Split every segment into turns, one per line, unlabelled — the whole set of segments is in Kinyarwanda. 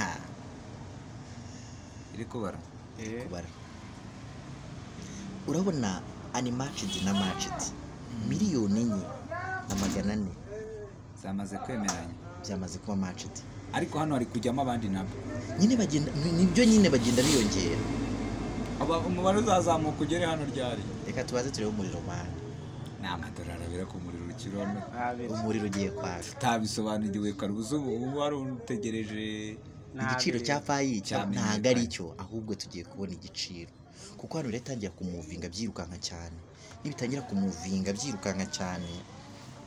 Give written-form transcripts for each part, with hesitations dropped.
ha
iri kubara
kubara urabona animated na matched miliyoni 4,400
zamaze kwemeranya
byamaze kuba matched
ariko hano hari kujyamo abandi nabo
nyine bagenda nibyo nyine bagenda biyongera
umubare uzazamuka ugere hano ryari
reka tubaze turebe umuriro mani
ni amadolari abera ku muriro ukirome
umuriro ugiye kwaka
tabisobanuriwe karubuzo ubu wari utegereje
igiciro cya payi ntago ari cyo ahubwo tugiye kubona igiciro kuko hano retangira kumuvinga byirukanka cyane nibitangira kumuvinga byirukanka cyane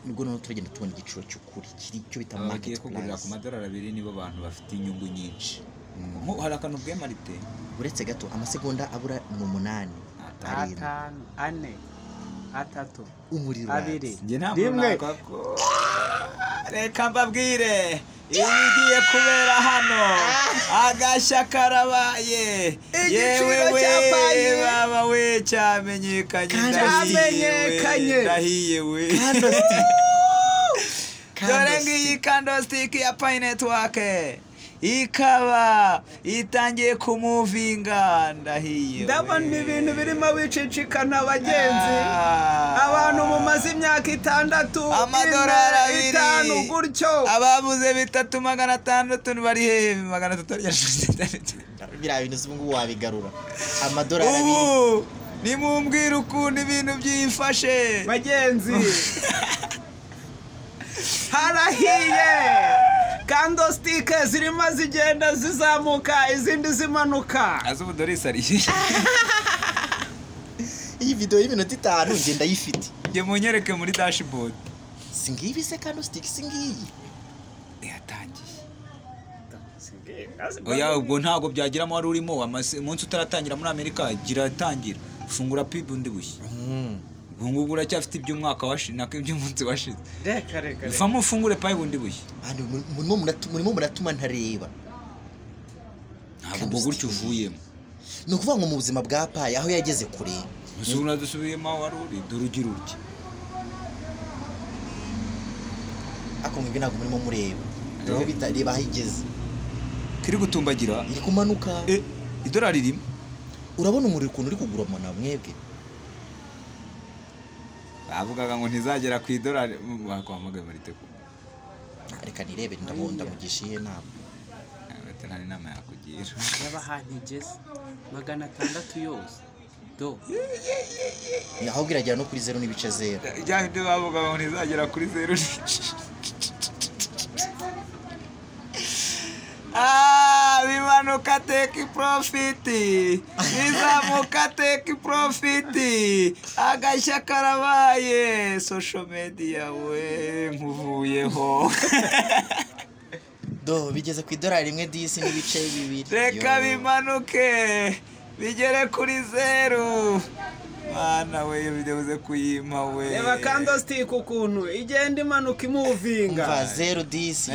nibwo no turagenda tubona igiciro cy'ukuri kiri cyo bita market
kugurira ku madolari 2 nibo abantu bafite inyungu nyinshi hari akantu bwemarite
uretse gato amasegonda abura 8
4 3
umuriro
2
1 reka mbabwire igiye kubera hano agashya karabaye yewe baba we cyamenyekanye ndahiye we dore ngiyi candlestick ya Pi Network ikaba itangiye kumuvinga ndahiye
ndabona ibintu birimo bicicikana abagenzi abantu mumaze imyaka 6
amadolari
5 gutyo
ababuze 3,600 bari hehe 300
bira bintu z'ubungu wabigarura amadolari
2 nimumbwira ukuntu ibintu byifashe
bagenzi harahiye candlestick zirimo zigenda zizamuka izindi zimanuka
azubu Doris ari
iyi video y'iminota 5 ngenda yifite
nge munyereke muri dashboard
singibi se candlestick singiyi
yatangiye oya ubwo ntago byagiramo wari urimo umunsi utaratangira muri Amerika gira tangira fungura pib undi bushye Bungu uracyafite iby'umwaka washinaka iby'umunsi washize
reka
famo fungure Pi bundi bushye
kandi murimo muratuma ntareba
ntabwo gutyo uvuyemo
no kuvuga ngo mu buzima bwa Pi aho yageze kure
musubira dusubiyemo wari uri durugira urye
akomwe ntabwo murimo mureba rero bitareba ahigeze
kiri gutumbagira
iri kumanuka
idolari rimwe
urabona umuriro ukuntu uri kugura mona mwebwe
bavugaga ngo ntizagera ku idolari bakwamagaye muri teko
reka nirebe ndabonda mugishiye ntabwo
ntari nama yakugira
yaba hantigeze 600 yose do
ahubwo iragera no kuri 0 n'ibice 0
ijyanye byo bavugaga ngo ntizagera kuri 0 bimanuka take profit bizamuka take profit agashya karabaye social media we nkuvuyeho
do bigeze ku idolari rimwe disi n'ibice 2
reka bimanuke bigere kuri 0 Mana we bidebuze kuyima we
reba candlestick ukuntu igenda imanuka imuvinga
umva 0 disi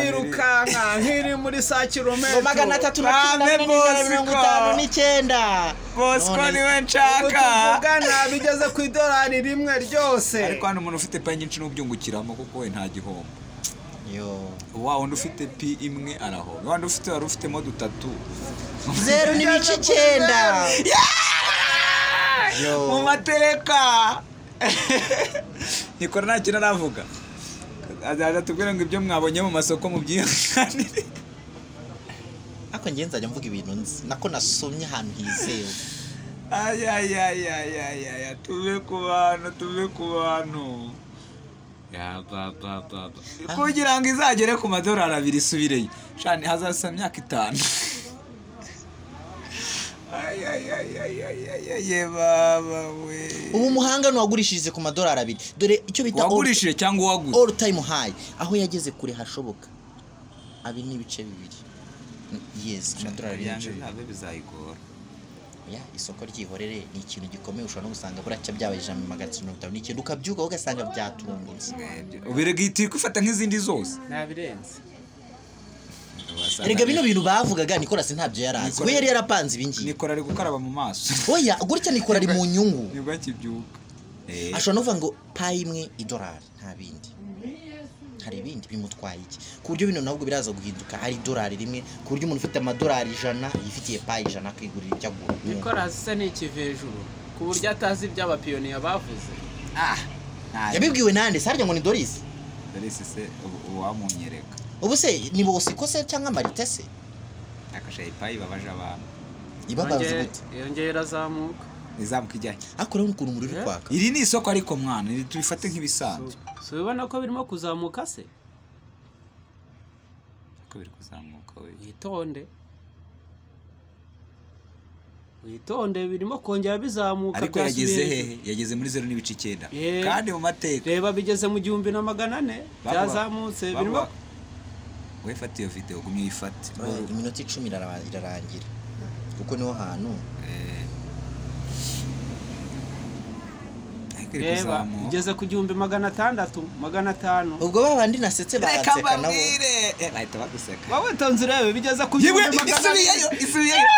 yirukanka nkiri muri sa kilometero
359
Bosco niwe nshaka
ugana bigeze ku idolari rimwe ryose
ariko hano umuntu ufite Pi nyinshi n'ubyungukiramo kuko we nta gihombo
yo
wa undi ufite Pi imwe arahomba wandi ufite wari ufite mo 3
0 n'ibice 9
mu mateka nikora nta kintu aravuga azaza tubwira ngo ibyo mwabonye mu masoko mu byihanganire
ako ngenza ajya mvuga ibintu nzi nako nasomye ahantu hizewe
tuve ku bantu ya baba kugira ngo izagere ku madolari 2 isubireyo shani hazasa myaka 5 baba we
ubu muhanga no wagurishije ku madolari 2 dore icyo bita
wagurishije cyangwa waguze
all time high aho yageze kure hashoboka abi n'ibice 2 yes madolari
yanjye ntabwo bizayigora
ya isoko ryihorere ni ikintu gikomeye ushobora no gusanga buracya byabaye 150 n'ikintu ukabyuka ugasanga byaturumbutse
ubirega iti kufata nk'izindi zose
nabirenze
erega bino bintu bavugaga Nikora ntabyo yarazi we yari yarapanze ibingi
Nikora ari gukaraba mu maso
oya gutya Nikora ari mu nyungu
nibwo kibyuka
ashobora no kuvuga ngo Pi imwe idolari nta bindi hari ibindi bimutwaye iki ku buryo bino nabwo biraza guhinduka ari dolari rimwe ku buryo umuntu ufite amadolari 100 yifitiye payi 100 akigurira ibyo agura
Nicolas se ni ikivejuru ku buryo atazi iby'abapiyoniya bavuze
yabibwiwe nande sarya ngo ni Doris
se uwamunyereka
ubu se ni Bosiko se cyangwa Marite se
akashaye payi babaje abantu
ibabaza gute
yongeye irazamuka
izamuka ijyanye
akora n'ukuntu muri kwaka
iri ni isoko ariko mwana iri tubifate nk'ibisanzwe
so ubona ko birimo kuzamuka se
ko biri kuzamuka we
witonde birimo kongera bizamuka
ariko yageze muri 0.9 kandi mu mateka
reba bigeze mu 1400 byazamutse birimo
wefata iyo video gumye ifate
iminota 10 irarangira kuko niho hantu
bigeze ku 1600
ubwo babandi nasetse banseka nabo
bahita baguseka
wowe tonze urebe bigeze ku 1600
isubiyeyo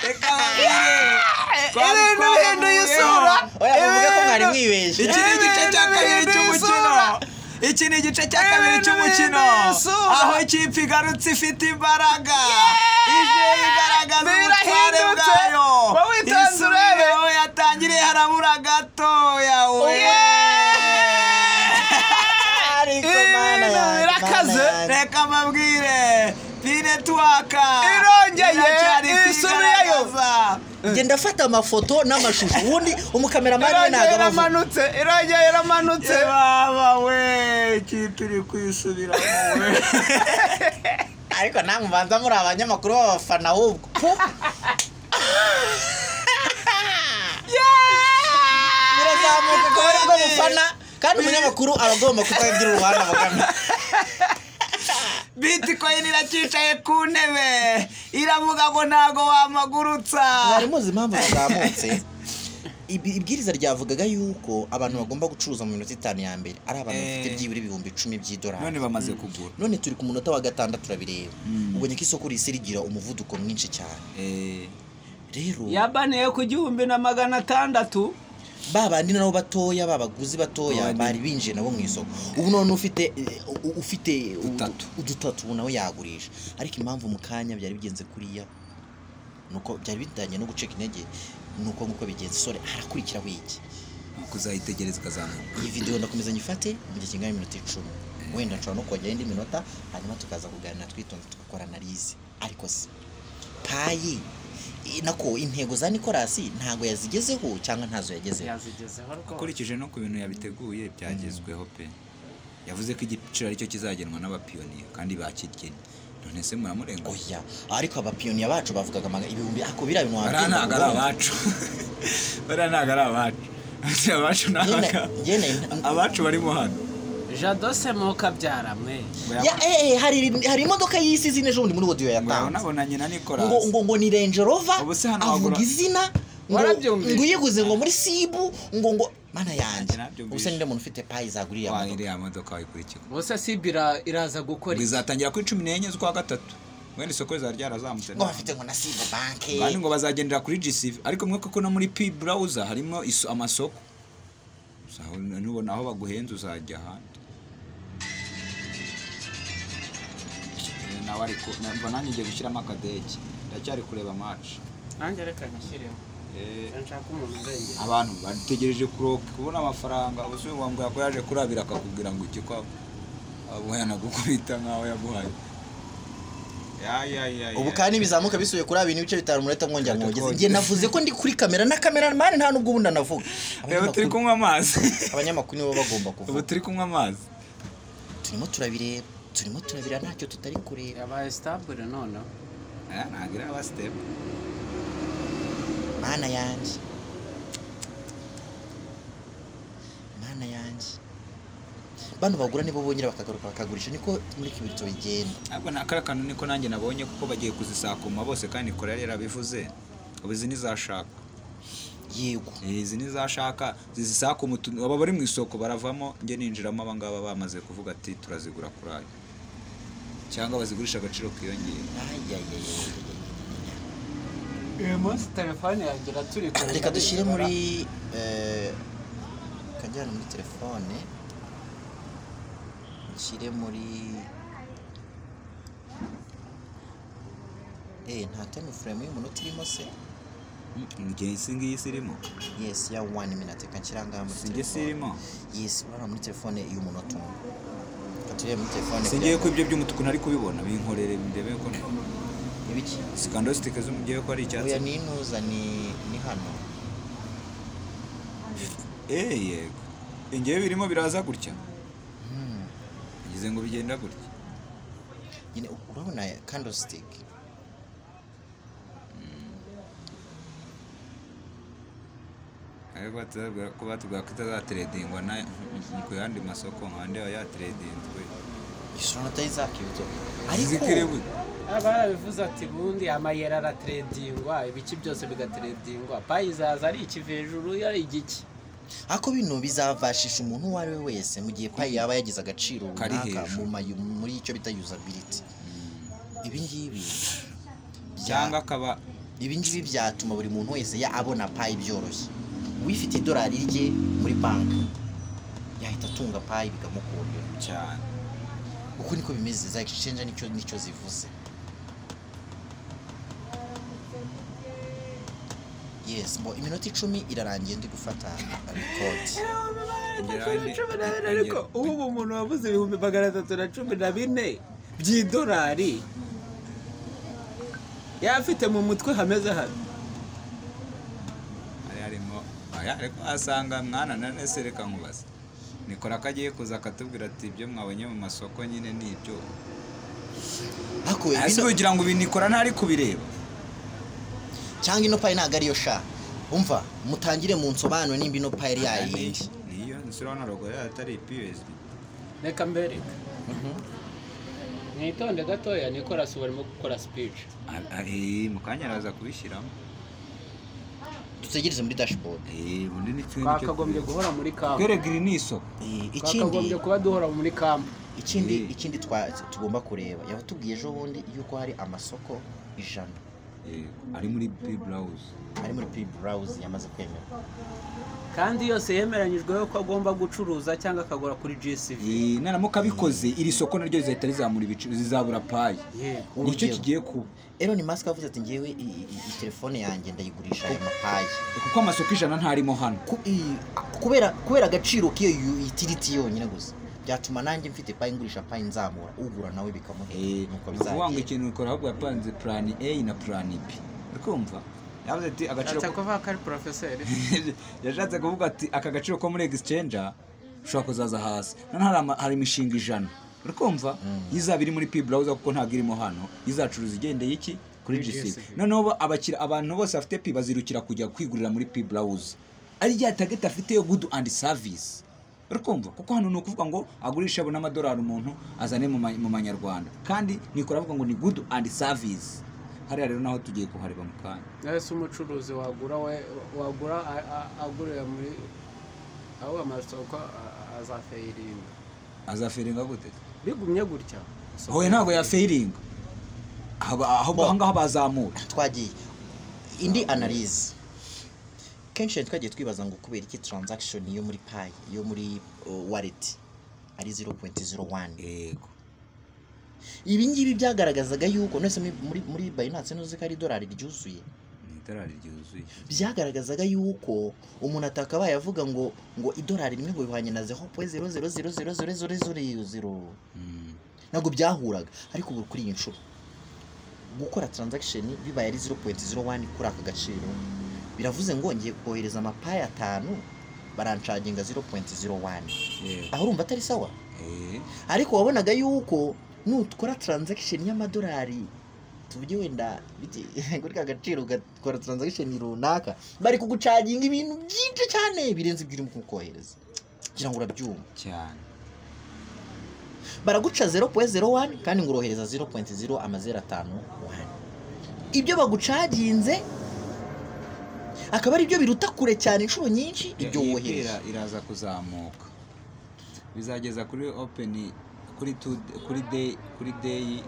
reka
bahinduye isura
oya muvuge ko mwari mwibeshe
iki ni igice cya kabiri cy'umukino iki ni igice cya kabiri cy'umukino aho ikipe igarutse ifite imbaraga ije igaragaza ubutware bwayo isubiyeho yatangiriye harabura gatoya
ariko mana
birakaze
reka mbabwire pinetwaka
irongeye isubiyeyo
genda fata amafoto n'amashusho ubundi umukameramani we
iramanutse irongeye iramanutse
baba we ikipe iri kwisubiramo we
ariko namwe banza muri abanyamakuru b'abafana ahubwo birazamuka ko bari bw'abafana kandi umunyamakuru aba agomba kutagira uruhande abagana
Bitcoin iracicaye ku ntebe iravuga ngo ntago wamagurutsa
mwari muzi impamvu zizamutse ibwiriza ryavugaga yuko abantu bagomba gucuruza mu minota 5 ya mbere ari abantu bafite byibura ibihumbi 10 by'idolari
none bamaze kugura
none turi ku munota wa 6 turabireba ubonye ko isoko risirigira umuvuduko mwinshi cyane rero
yabaneye ku 1600
babandi nabo batoya babaguzi batoya bari binje nabo mu isoko ubu none ufite udutatu nawe yagurisha ariko impamvu mu kanya byari bigenze kuriya nuko byari bidanye no guceka intege nuko nguko bigenze sore harakurikira wiki
kuzayitegereza kazamuka
iyi video ndakomeza nyifate mu gihe kingana iminota 10 wenda nshobora no kujya indi minota hanyuma tukaza kuganira twitonze tukakora analize ariko se payi nako intego za Nicolas ntago yazigezeho cyangwa ntazo yagezeho
akurikije no ku bintu yabiteguye byagezweho pe yavuze ko igiciro aricyo kizagenwa n'abapiyoniya kandi bakiryenye none se muramurenga
oya ariko abapiyoniya bacu bavugaga ibihumbi ako bira bintu
baranaga abacu abacu barimo hano
Jadose moka byaramwe
hari imodoka y'isi zine ejo muri audio yatanze
nabonanye na Nicolas
ngo ni Range Rover avuga izina ngo yiguze ngo muri Sibu ngo mana yanjye ubuse ninde muntu ufite payi zaguriye
modoka wayikurikira
bose Sibira iraza gukora
bizatangira kuri 14 z'ukwa gatatu wenda isoko ryarazamutse
ngo bafite ngo na Sibu bank
kandi ngo bazagendera kuri GCV ariko mwe koko no muri P browser harimo amasoko nubona aho baguhenze uzajya ahandi nawe ariko mbona ngiye gushyiramo akadege ndacyari kureba match
nanjye reka nashyiremo nshaka umuntu urengera
abantu bategereje kubona amafaranga ubuse wambwa ko yaje kurabira akakubwira ngo iki kwa abuhana gukubita nkaho yaguhaye
ubu kandi bizamuka bisuye kuri abintu bice bitaro mureta mwongera mwogeze ngiye navuze ko ndi kuri kamera na cameraman nta nubwo ubundi navuga
rero turi kunywa amazi
abanyamakuru nibo bagomba kuvuga
ubu turi kunywa amazi
turimo turabira ntacyo tutari kureba
yabaye stable none
ntagira aba stable
mana yanjye bano bagura nibo bonyera bakagaruka bakagurisha niko muri kibirito bigenda
ntabwo nakarakantu niko nanjye nabonye kuko bagiye kuzisakuma bose kandi Nicolas yari yarabivuze ubizi nizashaka
yego
izi nizashaka zizisakuma aba bari mu isoko baravamo nge ninjiramo abangaba bamaze kuvuga ati turazigura kurayo cyangwa bazigurisha agaciro kiyongera
munsi telefone yagira turi
reka dushyire muri kajyana muri telefone nshyire muri nta time frame y'umunota irimo se
ngiye singiye sirimo
yes ya 1 minute kanshyira ngaha muri
singiye sirimo
yes urabona muri telefone y'umunota umwe katuriye muri telefone
singiye ko ibyo by'umutuku ntari kubibona binkorere ndebe ko
ibiki
candlestick zo mugiye ko ari icyatsi
oya ninuza ni hano
yego ingiye birimo biraza gutya ngize ngo bigenda gutya
nyine urabona candlestick
ariko ko batubwira ko itazateredingwa na ku yandi masoko nkande ya tradingwe
ishobora tayizakibuto ariko
barabivuze ati bundi amayera aratredingwa ibiki byose bigatredingwa payizaza ari ikivejuru yari igiki
ako bino bizavashisha umuntu uwo ari we wese mu gihe payi yaba yagize agaciro runaka muri icyo bita usability ibi ngibi
cyangwa akaba
ibi ngibi byatuma buri muntu wese abona payi byoroshye wifite idolari rye muri banki yahita atunga payi bikamukundira
cyane
uko niko bimeze za exchange nicyo zivuze yes bo iminota 10 irarangiye ndi gufata record
ariko ubu umuntu wavuze 314 by'idolari yafite mu mutwe hameze hano
arimo ariko asanga mwana nese reka nkubaza nikora kagiye kuza akatubwira ati ibyo mwabonye mu masoko nyine nibyo
ako
ese ugira ngo binikora ntari kubireba
cyangwa ino payi ntago ariyo sha umva mutangire mu nsobanuro nimba ino payi yayi
niyo nsirona logo atari PUSD
reka mbere mwitonde gatoya Nicolas barimo gukora speech
mu kanya araza kubishyiramo
dutegereze muri dashboard
bundi ni cyo
bakagombye guhora muri kamp
kweregera niso
bakagombye kuba duhora muri kamp
ikindi tugomba kureba yatubwiye ejo bundi yuko hari amasoko 100
ari muri P-Browse
yamaze kwemera
kandi yose yemeranyijweho ko agomba gucuruza cyangwa akagura kuri GSV
naramuka bikoze iri soko naryo zahita rizamura ibiciro zizabura payi nicyo kigiye kuba
Elon Musk avuze ati ngiyewe telefone yanjye ndayigurisha aya mapayi
kuko amasoko 100 ntarimo hano
kubera agaciro k'iyo utility yonyine gusa byatuma nanjye mfite payi ngurisha payi nzamura ugura nawe bikamuhera nuko
bizagenda ikintu ukora ahubwo yapanze plan A na plan B ukumva yavuze ati agaciro
ko kari professeur
yashatse kuvuga ati aka gaciro ko muri exchange ushobora kuzaza hasi none hari imishinga 100 ukumva yizaba iri muri P-Browse kuko ntago irimo hano yizacuruza igendeye iki kuri GSV noneho abantu bose bafite P bazirukira kujya kwigurira muri P-Browse ari ya target afite yo good and service ukumva kuko hano no kuvuga ngo agurisha abo n'amadolari umuntu azane mu manyarwanda kandi nikora avuga ngo ni good and service hari rero naho tugiye kuhareba mu kanya
nese umucuruzi wagura agurira muri aho amasoko
azafeiringa gute
bigumye gutya
hoye ntago ya feiringa aho ngaho bazamura
twagiye indi analyze kenshi twagiye twibaza ngo kubera iki transaction yo muri payi yo muri wallet ari 0.01
yego
ibi ngibi byagaragazaga yuko nese muri Binance nuzi ko ari dolari ryuzuye byagaragazaga yuko umuntu atakabaye avuga ngo idolari rimwe ngo bihwanye na 0.0000000 ntabwo byahuraga ariko ubu kuri iyi nshuro gukora transaction bibaye ari 0.01 kuri aka gaciro biravuze ngo ngiye kohereza amapayi 5 barancaginga 0.01 aho urumva atari sawa ariko wabonaga yuko nutwara transaction y'amadolari tuvuge wenda kuri kagaciro ugakora transaction runaka bari kugucaginga ibintu byinshi cyane birenze ibyo urimo kukohereza kugira ngo urabyumva
cyane
baraguca 0.01 kandi ngo urohereza 0.0 ibyo bagucaginze akaba ari byo biruta kure cyane inshuro nyinshi ibyo wohereza
iraza kuzamuka bizageza kuri open kuri day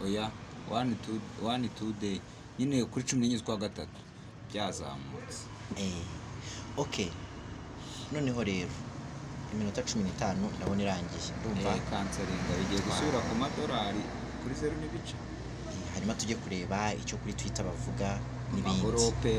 oya 1 2 day nyine kuri 14 kwa gatatu byazamutse
okay noneho rero iminota 15 ndabona irangiye ndumva
kansaringa bigiye gusubira ku madolari kuri 0 n'ibice
hanyuma tujye kureba icyo kuri Twitter bavuga n'ibindi
amagorope